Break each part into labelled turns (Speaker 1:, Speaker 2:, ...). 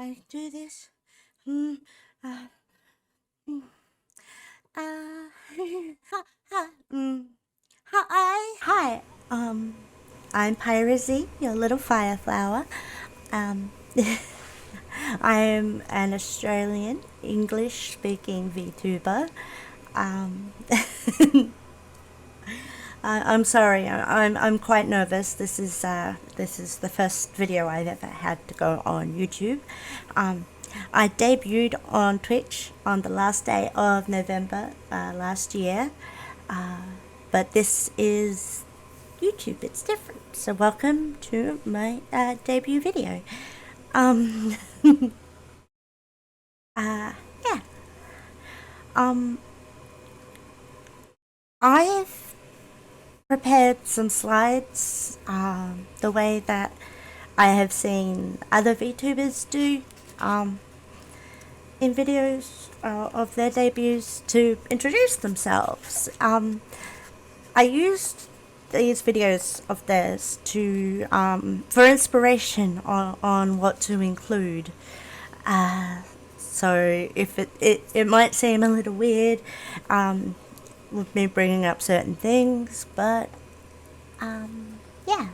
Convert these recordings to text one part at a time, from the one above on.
Speaker 1: I do this? Hmm. Uh, hmm, hi. Hi. I'm Pyra Z, your little fire flower. Um, I'm an Australian English-speaking VTuber. Um, I'm sorry. I'm quite nervous. This is the first video I've ever had to go on YouTube. I debuted on Twitch on the last day of November last year, but this is YouTube. It's different. So welcome to my debut video. Um, yeah. Um, I've prepared some slides the way that I have seen other VTubers do in videos of their debuts to introduce themselves. I used these videos of theirs to for inspiration on what to include. So if it might seem a little weird with me bringing up certain things, but yeah,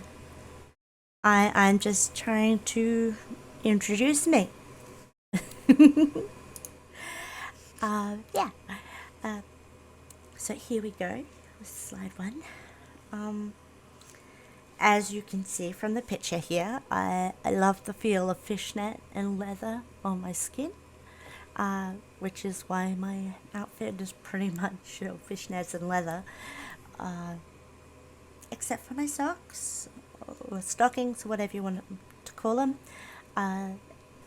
Speaker 1: I'm just trying to introduce me. Yeah. So here we go with slide one. As you can see from the picture here, I love the feel of fishnet and leather on my skin, which is why my outfit is pretty much fishnets and leather, except for my socks, or stockings, whatever you want to call them.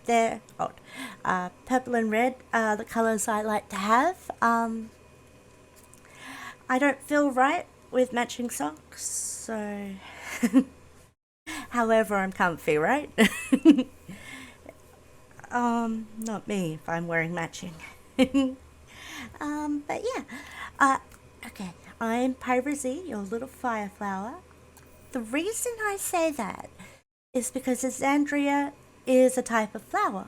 Speaker 1: They're odd. Purple and red are the colours I like to have. I don't feel right with matching socks, so however I'm comfy, right? Not me if I'm wearing matching. But yeah. Okay, I'm Pyra Z, your little fire flower. The reason I say that is because Xandria is a type of flower.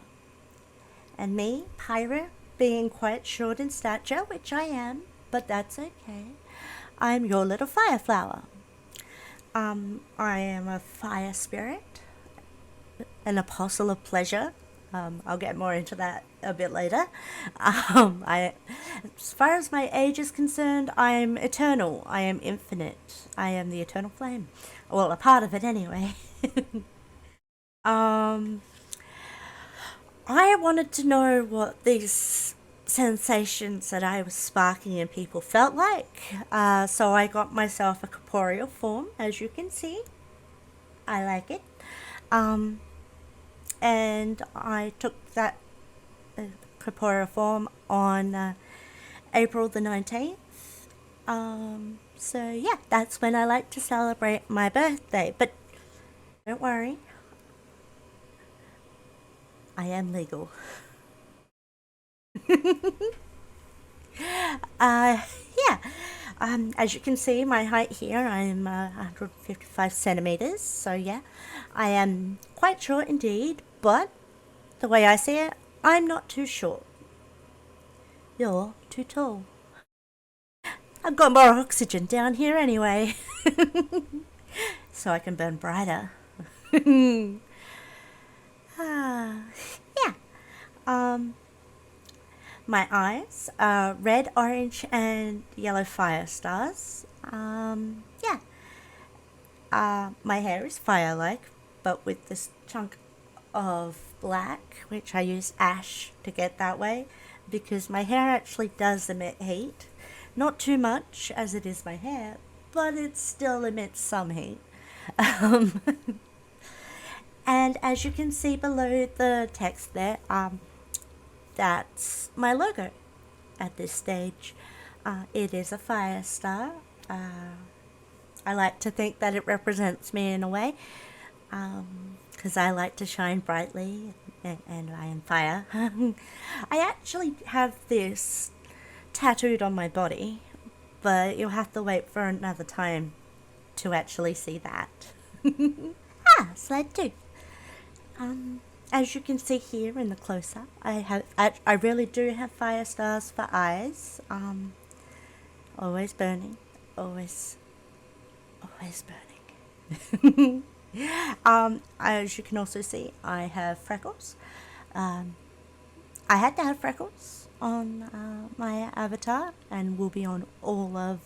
Speaker 1: And me, Pyra, being quite short in stature, which I am, but that's okay. I'm your little fire flower. I am a fire spirit, an apostle of pleasure. I'll get more into that a bit later. As far as my age is concerned, I'm eternal. I am infinite. I am the eternal flame. Well, a part of it anyway. um, I wanted to know what these sensations that I was sparking in people felt like. So I got myself a corporeal form, as you can see. I like it. And I took that corporeal form on April the 19th. So yeah, that's when I like to celebrate my birthday. But don't worry, I am legal. Yeah. As you can see, my height here, I'm 155 centimeters. So yeah, I am quite short indeed. But the way I see it, I'm not too short. You're too tall. I've got more oxygen down here anyway, so I can burn brighter. Yeah. My eyes are red, orange, and yellow fire stars. Yeah. My hair is fire-like, but with this chunk of black, which I use ash to get that way, because my hair actually does emit heat. Not too much, as it is my hair, but it still emits some heat. Um, and as you can see below the text there, that's my logo at this stage. It is a fire star. I like to think that it represents me in a way, because I like to shine brightly, and I am fire. I actually have this tattooed on my body, but you'll have to wait for another time to actually see that. Slide 2. As you can see here in the close-up, I really do have fire stars for eyes. Always burning, always always burning. As you can also see, I have freckles. Um, I had to have freckles on my avatar, and will be on all of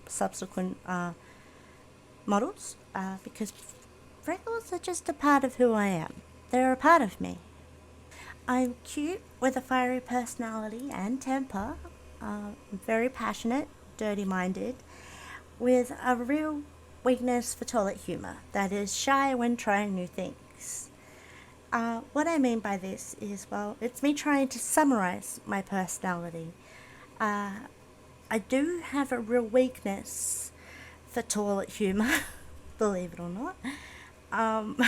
Speaker 1: subsequent models, because freckles are just a part of who I am. They're a part of me. I'm cute with a fiery personality and temper, very passionate, dirty minded, with a real weakness for toilet humour that is shy when trying new things. What I mean by this is, well, it's me trying to summarize my personality. Uh, I do have a real weakness for toilet humour, believe it or not. Um,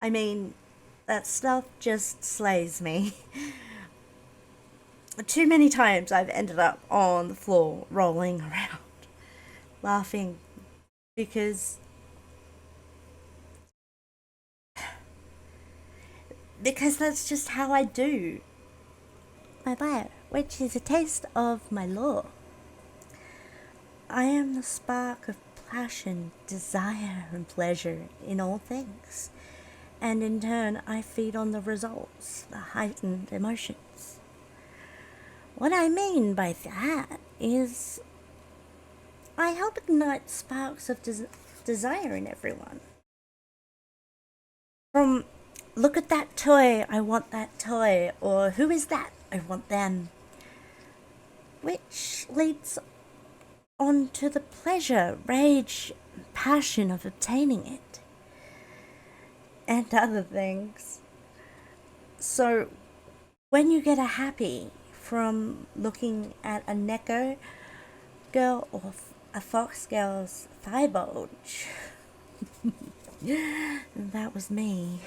Speaker 1: I mean, that stuff just slays me. Too many times I've ended up on the floor rolling around, laughing because that's just how I do. My bio, which is a taste of my lore. I am the spark of passion, desire, and pleasure in all things, and in turn I feed on the results, the heightened emotions. What I mean by that is I help ignite sparks of desire in everyone. From look at that toy, I want that toy, or who is that, I want them, which leads on to the pleasure, rage, passion of obtaining it, and other things. So, when you get a happy from looking at a Neko girl or a Fox girl's thigh bulge, that was me.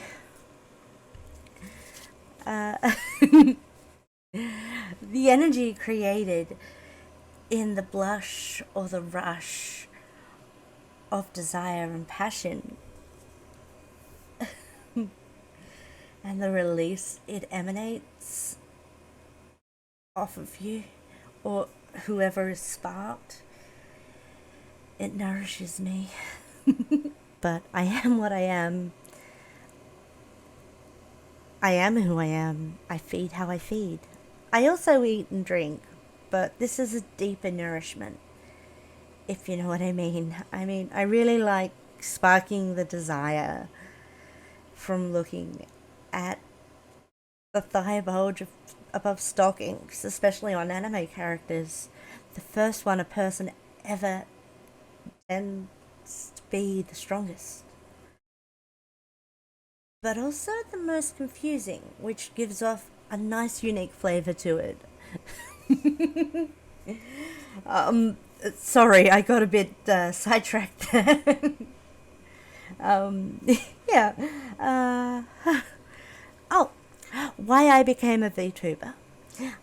Speaker 1: Uh, the energy created in the blush or the rush of desire and passion, and the release it emanates off of you or whoever is sparked, it nourishes me. But I am what I am. I am who I am. I feed how I feed. I also eat and drink, but this is a deeper nourishment, if you know what I mean. I really like sparking the desire from looking at the thigh bulge above stockings, especially on anime characters. The first one a person ever tends to be the strongest, but also the most confusing, which gives off a nice unique flavour to it. um, Sorry, I got a bit sidetracked there. um, yeah. Oh, why I became a VTuber.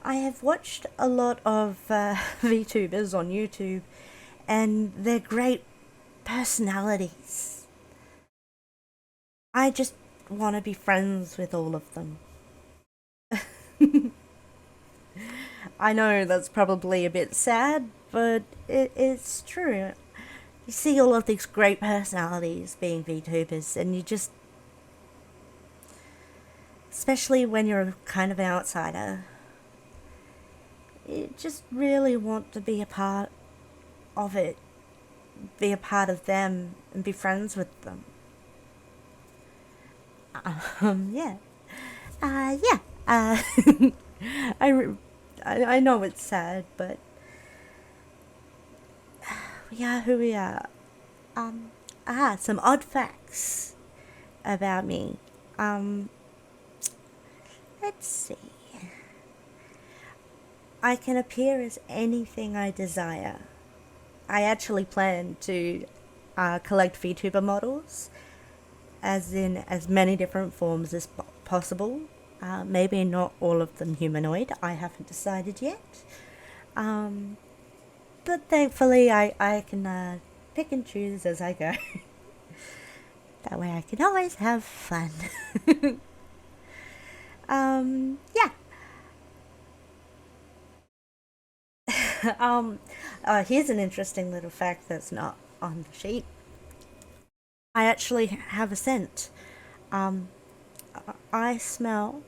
Speaker 1: I have watched a lot of VTubers on YouTube, and they're great personalities. I just want to be friends with all of them. I know that's probably a bit sad, but it's true. You see all of these great personalities being VTubers, and you just, especially when you're kind of an outsider, you just really want to be a part of it, be a part of them, and be friends with them. Yeah. Yeah. I, I know it's sad, but we are who we are. Some odd facts about me. Um, let's see. I can appear as anything I desire. I actually plan to collect VTuber models, as in as many different forms as possible. Maybe not all of them humanoid. I haven't decided yet. Um, but thankfully, I can pick and choose as I go. That way I can always have fun. Yeah. um, Here's an interesting little fact that's not on the sheet. I actually have a scent. Um, I smell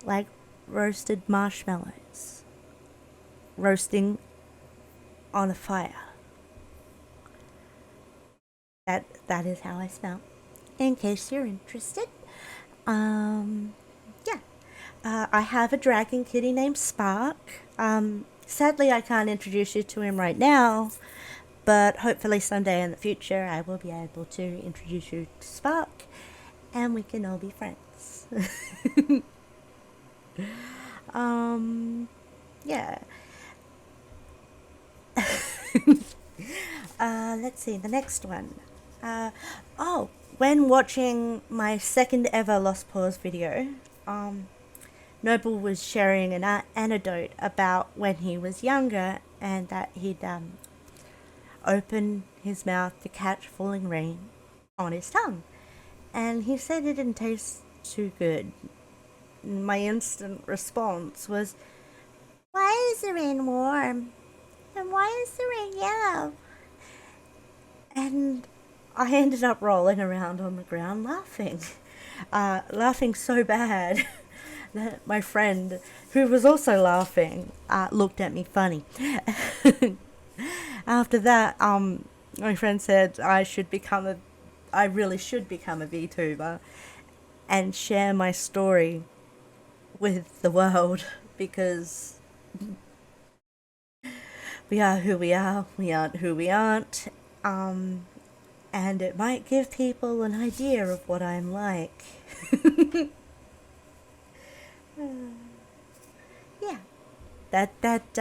Speaker 1: like roasted marshmallows roasting on a fire. That is how I smell. In case you're interested. Um, yeah. I have a dragon kitty named Spark. Sadly, I can't introduce you to him right now, but hopefully someday in the future I will be able to introduce you to Spark and we can all be friends. um, yeah. Let's see, the next one. Uh, oh, when watching my second ever Lost Pause video, um, Noble was sharing an anecdote about when he was younger and that he'd open his mouth to catch falling rain on his tongue. And he said it didn't taste too good. My instant response was, "Why is the rain warm? And why is the rain yellow?" And I ended up rolling around on the ground laughing. Laughing so bad that my friend, who was also laughing, looked at me funny. After that, my friend said I really should become a VTuber and share my story with the world because we are who we aren't who we aren't, and it might give people an idea of what I'm like. Yeah, that that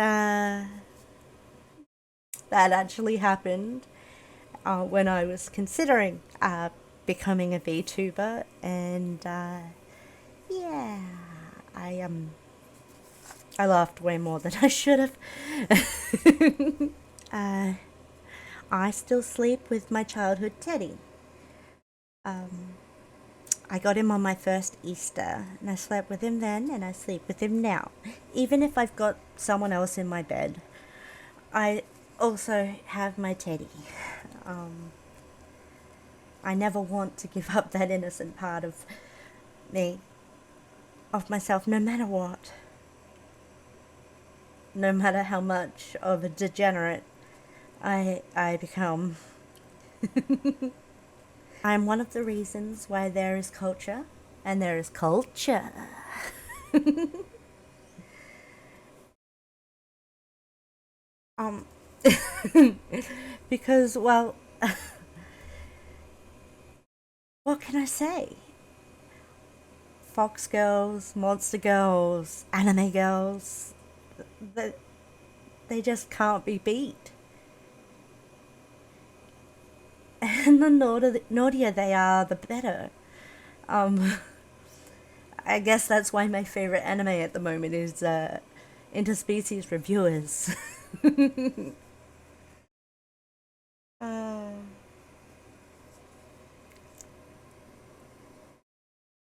Speaker 1: actually happened when I was considering becoming a VTuber, and yeah, I laughed way more than I should have. uh, I still sleep with my childhood teddy. Um, I got him on my first Easter, and I slept with him then, and I sleep with him now. Even if I've got someone else in my bed, I also have my teddy. Um, I never want to give up that innocent part of me, of myself, no matter what. No matter how much of a degenerate I become. I'm one of the reasons why there is culture, and there is culture. um, because, well, what can I say? Fox girls, monster girls, anime girls, they, they just can't be beat. And the naughtier they are, the better. Um, I guess that's why my favorite anime at the moment is interspecies reviewers. uh,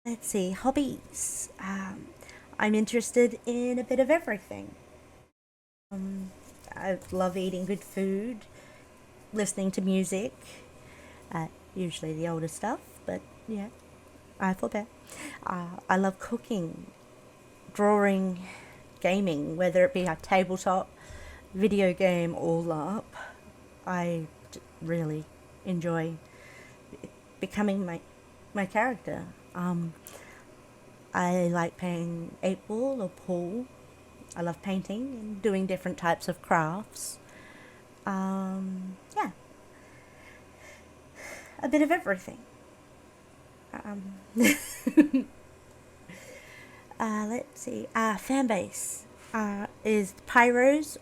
Speaker 1: let's see, hobbies. I'm interested in a bit of everything. Um, I love eating good food, listening to music, usually the older stuff, but yeah, I forbear. I love cooking, drawing, gaming, whether it be a tabletop, video game, or LARP. I really enjoy becoming my character. I like playing 8 ball or pool. I love painting and doing different types of crafts. Yeah, a bit of everything. Um, let's see. Fan base is Pyros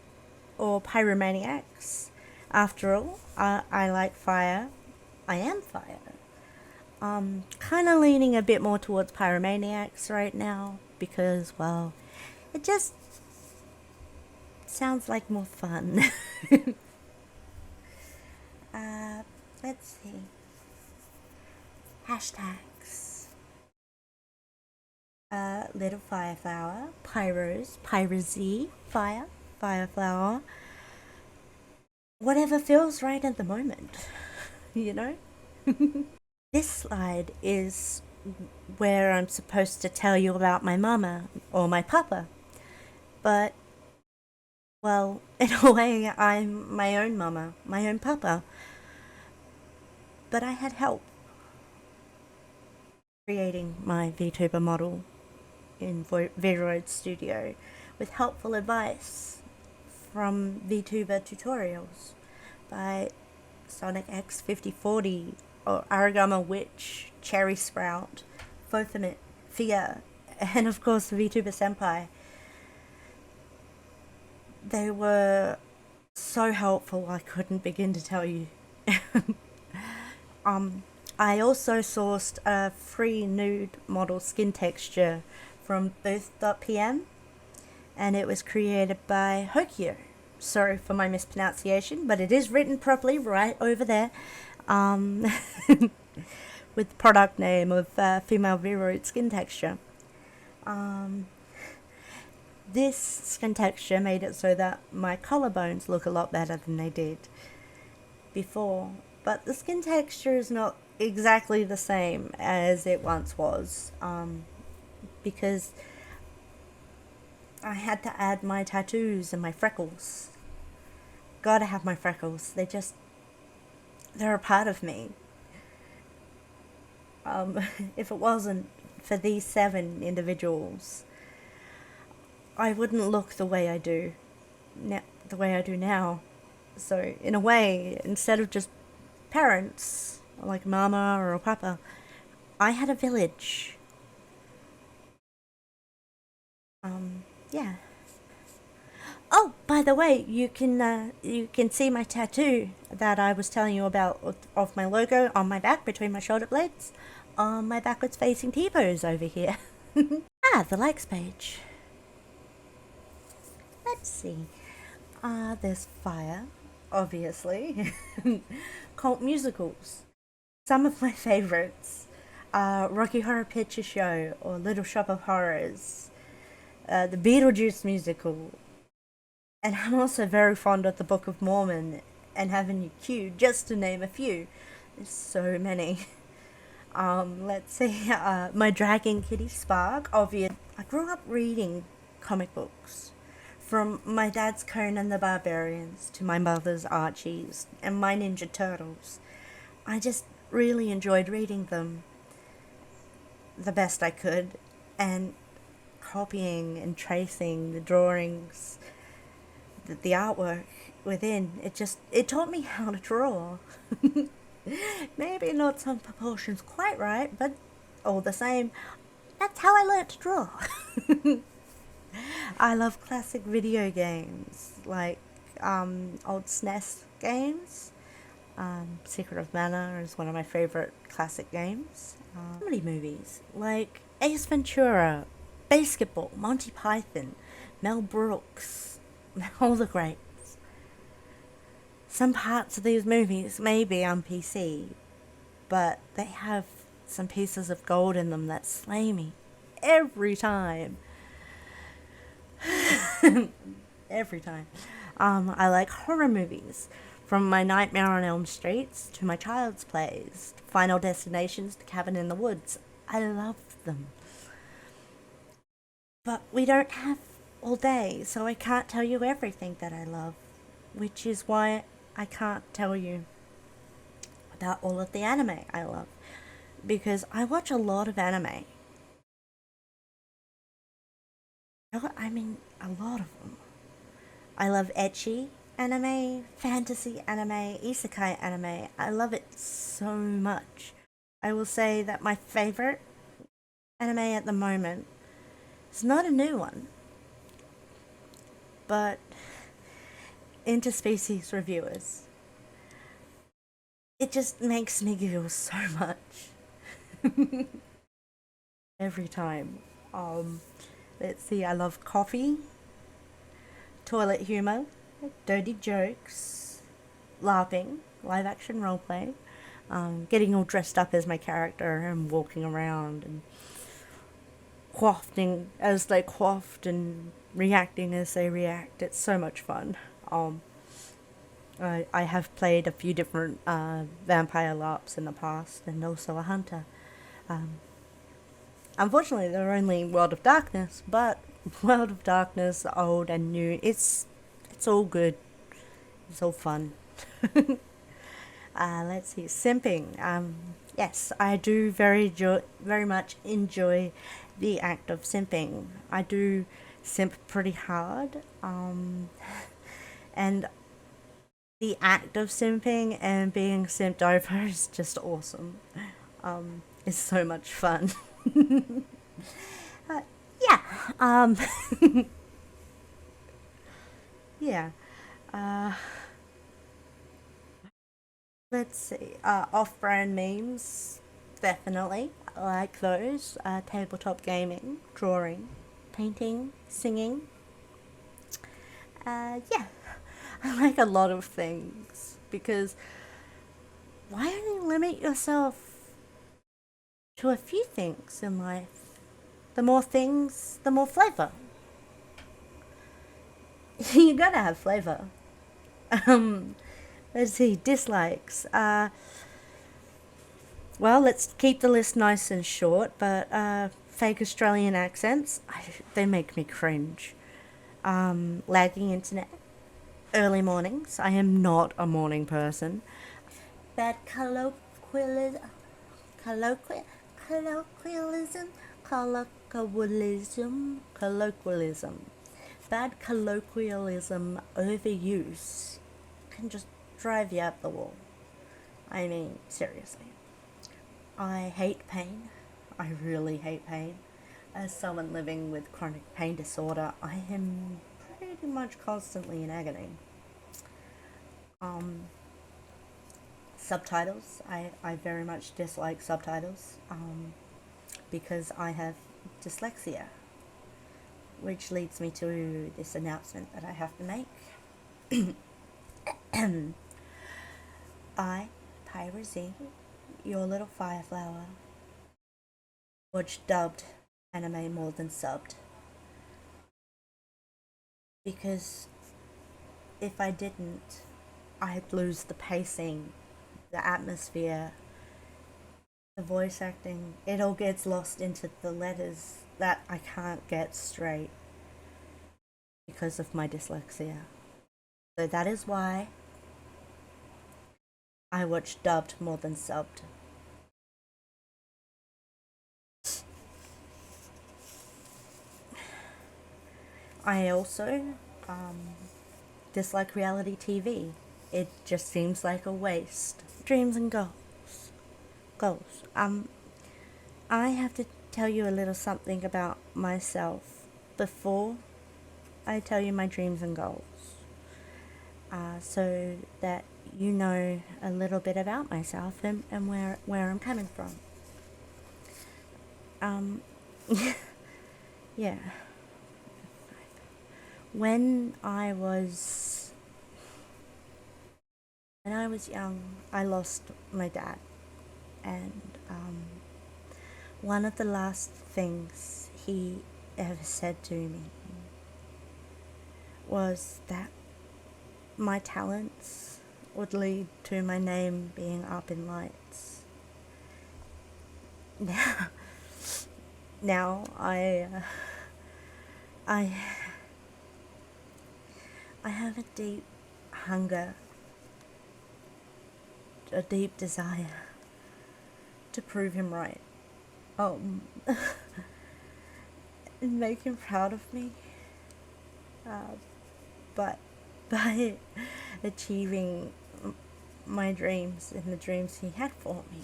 Speaker 1: or Pyromaniacs. After all, I like fire. I am fire. Kind of leaning a bit more towards Pyromaniacs right now because, well, it just sounds like more fun. uh, let's see. hashtags. Little Fireflower, Pyra Z, Fireflower, whatever feels right at the moment, you know? This slide is where I'm supposed to tell you about my mama or my papa, but, well, in a way, I'm my own mama, my own papa, but I had help creating my VTuber model in Vroid Studio with helpful advice from VTuber tutorials by Sonic X 5040 or Aragama Witch, Cherry Sprout, Fofamit, Fia, and of course VTuber Senpai. They were so helpful I couldn't begin to tell you. I also sourced a free nude model skin texture from booth.pm, and it was created by Hokyo. Sorry for my mispronunciation, but it is written properly right over there, with the product name of Female Viroid Skin Texture. This skin texture made it so that my collarbones look a lot better than they did before, but the skin texture is not exactly the same as it once was, because I had to add my tattoos and my freckles. Gotta have my freckles. They're a part of me. If it wasn't for these 7 individuals, I wouldn't look the way I do now. So in a way, instead of just parents, like mama or a papa, I had a village. Yeah. Oh, by the way, you can see my tattoo that I was telling you about of my logo on my back between my shoulder blades, on my backwards facing T-pose over here. The likes page. Let's see. There's Fire, obviously. Cult musicals. Some of my favorites are Rocky Horror Picture Show or Little Shop of Horrors, the Beetlejuice musical, and I'm also very fond of the Book of Mormon and Avenue Q, just to name a few. There's so many. Let's see, my Dragon Kitty Spark, obvious. I grew up reading comic books. From my dad's Conan the Barbarians to my mother's Archies and my Ninja Turtles. I just really enjoyed reading them the best I could, and copying and tracing the drawings, the artwork within. It taught me how to draw. Maybe not some proportions quite right, but all the same, that's how I learnt to draw. I love classic video games, like old SNES games. Secret of Mana is one of my favorite classic games. Comedy movies, like Ace Ventura, Basketball, Monty Python, Mel Brooks, all the greats. Some parts of these movies may be on PC, but they have some pieces of gold in them that slay me every time. Every time. I like horror movies, from my Nightmare on Elm Streets to my Child's Plays, to Final Destinations to Cabin in the Woods. I love them. But we don't have all day, so I can't tell you everything that I love, which is why I can't tell you about all of the anime I love, because I watch a lot of anime. I mean, a lot of them. I love ecchi anime, fantasy anime, isekai anime. I love it so much. I will say that my favorite anime at the moment is not a new one, but Interspecies Reviewers. It just makes me giggle so much. Every time. Let's see, I love coffee, toilet humor, dirty jokes, laughing, live action roleplay, getting all dressed up as my character and walking around and quaffing as they quaffed and reacting as they react. It's so much fun. Um, I have played a few different vampire LARPs in the past and also a hunter. Um, Unfortunately, they're only World of Darkness, but World of Darkness, old and new, it's all good. It's all fun. Let's see, simping. Yes, I do very much enjoy the act of simping. I do simp pretty hard, and the act of simping and being simped over is just awesome. It's so much fun. uh, yeah. Yeah. Uh, let's see. Off-brand memes, definitely. I like those. Tabletop gaming, drawing, painting, singing. Yeah. I like a lot of things because why only limit yourself to a few things in life? The more things, the more flavor. You gotta have flavor. Um, let's see, dislikes. Well, let's keep the list nice and short, but fake Australian accents, they make me cringe. Lagging internet, early mornings. I am not a morning person. Bad colloquialism, colloquialism, colloquialism. Bad colloquialism overuse can just drive you up the wall. I mean, seriously. I hate pain. I really hate pain. As someone living with chronic pain disorder, I am pretty much constantly in agony. Um, Subtitles. I very much dislike subtitles because I have dyslexia, which leads me to this announcement that I have to make. I, Pyra Z, your little fireflower, watch dubbed anime more than subbed. Because if I didn't, I'd lose the pacing, the atmosphere, the voice acting. It all gets lost into the letters that I can't get straight because of my dyslexia. So that is why I watch dubbed more than subbed. I also dislike reality TV. It just seems like a waste. Dreams and goals. Goals. I have to tell you a little something about myself before I tell you my dreams and goals. So that you know a little bit about myself and where I'm coming from. Um, yeah. When I was young, I lost my dad, and one of the last things he ever said to me was that my talents would lead to my name being up in lights. Now, now I have a deep hunger, a deep desire to prove him right. And make him proud of me. But by achieving my dreams and the dreams he had for me.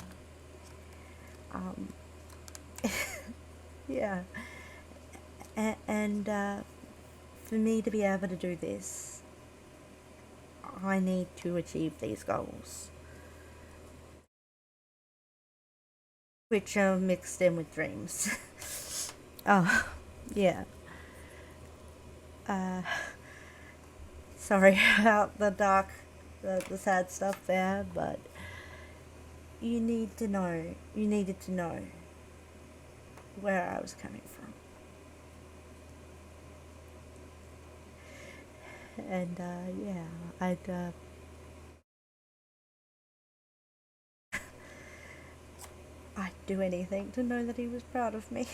Speaker 1: Yeah. And for me to be able to do this, I need to achieve these goals, which are mixed in with dreams. Oh, yeah. Sorry about the sad stuff there, but you need to know, you needed to know where I was coming from. And yeah, I'd do anything to know that he was proud of me.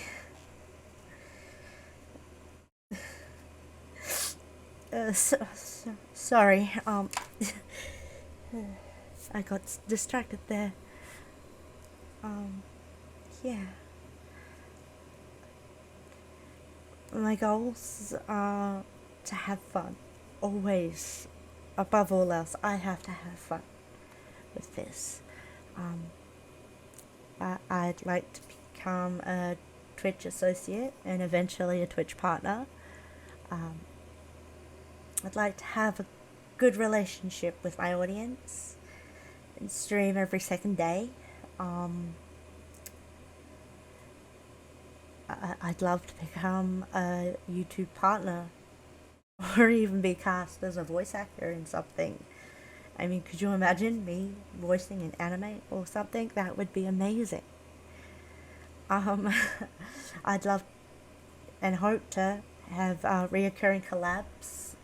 Speaker 1: Sorry, I got distracted there. Yeah. My goals are to have fun. Always. Above all else, I have to have fun with this. I'd like to become a Twitch associate and eventually a Twitch partner. I'd like to have a good relationship with my audience and stream every second day. I'd love to become a YouTube partner or even be cast as a voice actor in something. I mean, could you imagine me voicing an anime or something? That would be amazing. I'd love and hope to have reoccurring collabs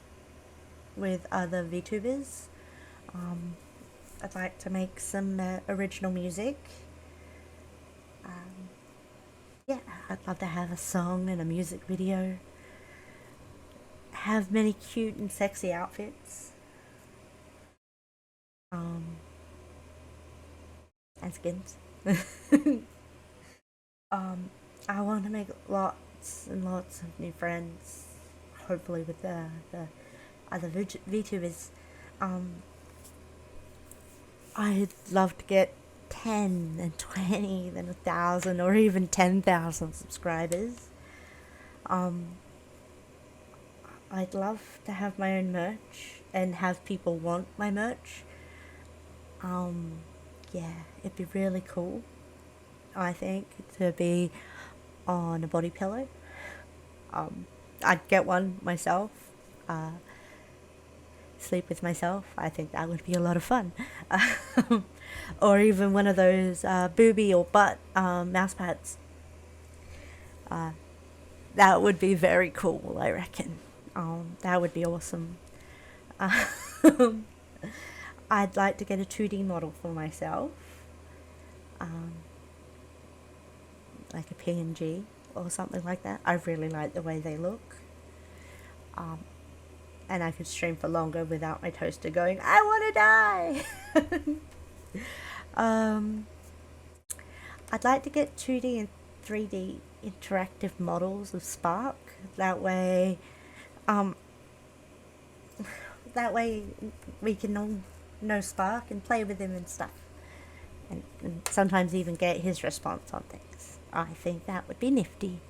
Speaker 1: with other VTubers. I'd like to make some original music. Yeah, I'd love to have a song and a music video. Have many cute and sexy outfits. And skins. I want to make lots and lots of new friends. Hopefully with the other VTubers. I'd love to get 10 and 20 then 1,000 or even 10,000 subscribers. I'd love to have my own merch and have people want my merch. Yeah, it'd be really cool, I think, to be on a body pillow. I'd get one myself. Sleep with myself. I think that would be a lot of fun. Or even one of those booby or butt mouse pads. That would be very cool, I reckon. That would be awesome. I'd like to get a 2D model for myself. Like a PNG or something like that. I really like the way they look. And I could stream for longer without my toaster going, I want to die! I'd like to get 2D and 3D interactive models of Spark. That way we can all know Spark and play with him and stuff. And sometimes even get his response on things. I think that would be nifty.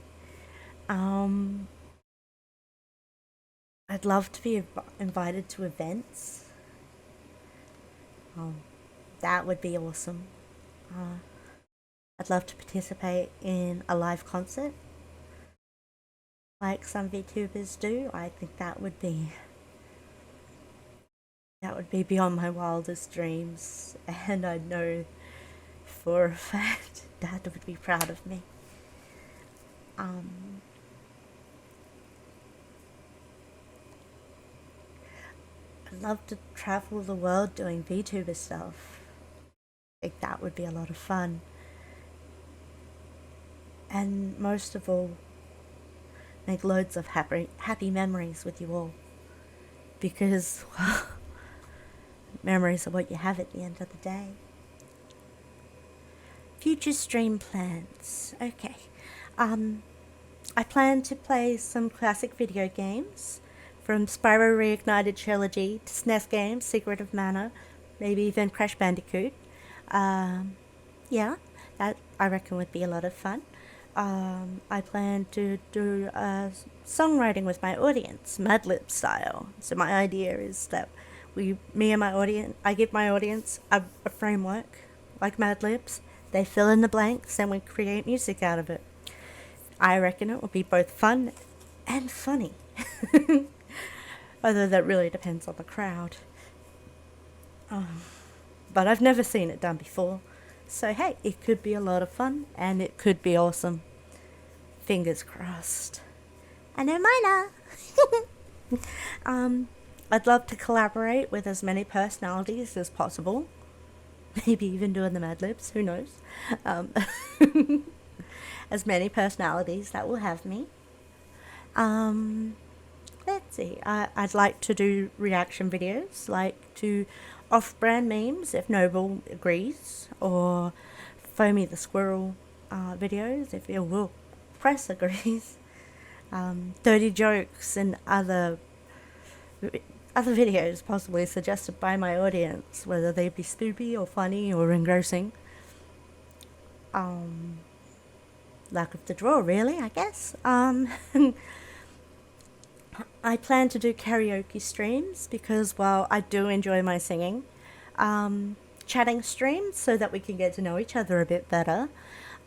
Speaker 1: I'd love to be invited to events. That would be awesome. I'd love to participate in a live concert like some VTubers do. I think that would be beyond my wildest dreams, and I know for a fact Dad would be proud of me. I'd love to travel the world doing VTuber stuff. I think that would be a lot of fun. And most of all, make loads of happy memories with you all. Because, well, memories are what you have at the end of the day. Future stream plans. Okay. I plan to play some classic video games, from Spyro Reignited Trilogy to SNES games, Secret of Mana, maybe even Crash Bandicoot. Yeah, that I reckon would be a lot of fun. I plan to do songwriting with my audience, Mad Lib style. So my idea is that I give my audience a framework, like Mad Libs. They fill in the blanks and we create music out of it. I reckon it will be both fun and funny. Although that really depends on the crowd. But I've never seen it done before, So hey, it could be a lot of fun and it could be awesome. Fingers crossed. And it might not. I'd love to collaborate with as many personalities as possible. Maybe even doing the Mad Libs, who knows? Um, as many personalities that will have me. Um, let's see. I'd like to do reaction videos, like to off-brand memes if Noble agrees, or Foamy the Squirrel videos if it will press agrees. Dirty jokes and other videos possibly suggested by my audience, whether they be spoopy or funny or engrossing. Luck of the draw, really, I guess. I plan to do karaoke streams because, well, I do enjoy my singing. Chatting streams so that we can get to know each other a bit better.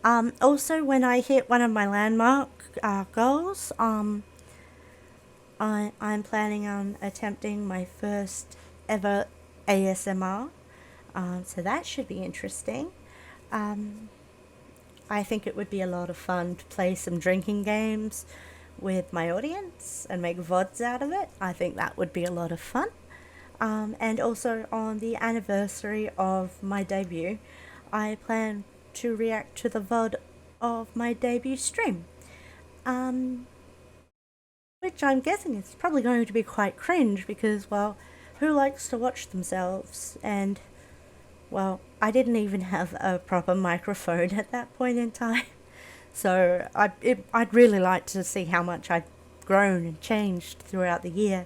Speaker 1: Also, when I hit one of my landmark goals, I'm planning on attempting my first ever ASMR. So that should be interesting. I think it would be a lot of fun to play some drinking games with my audience and make VODs out of it. I think that would be a lot of fun. And also on the anniversary of my debut, I plan to react to the VOD of my debut stream. Which I'm guessing is probably going to be quite cringe because, well, who likes to watch themselves? And, well, I didn't even have a proper microphone at that point in time. So I'd really like to see how much I've grown and changed throughout the year.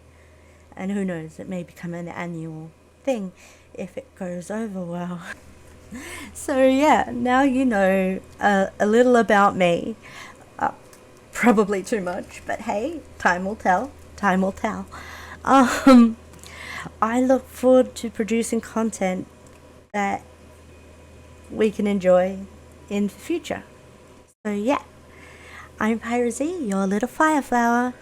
Speaker 1: And who knows, it may become an annual thing if it goes over well. So yeah, now you know a little about me. Probably too much, but hey, time will tell. Time will tell. I look forward to producing content that we can enjoy in the future. So yeah, I'm Pyra Z, your little fire flower.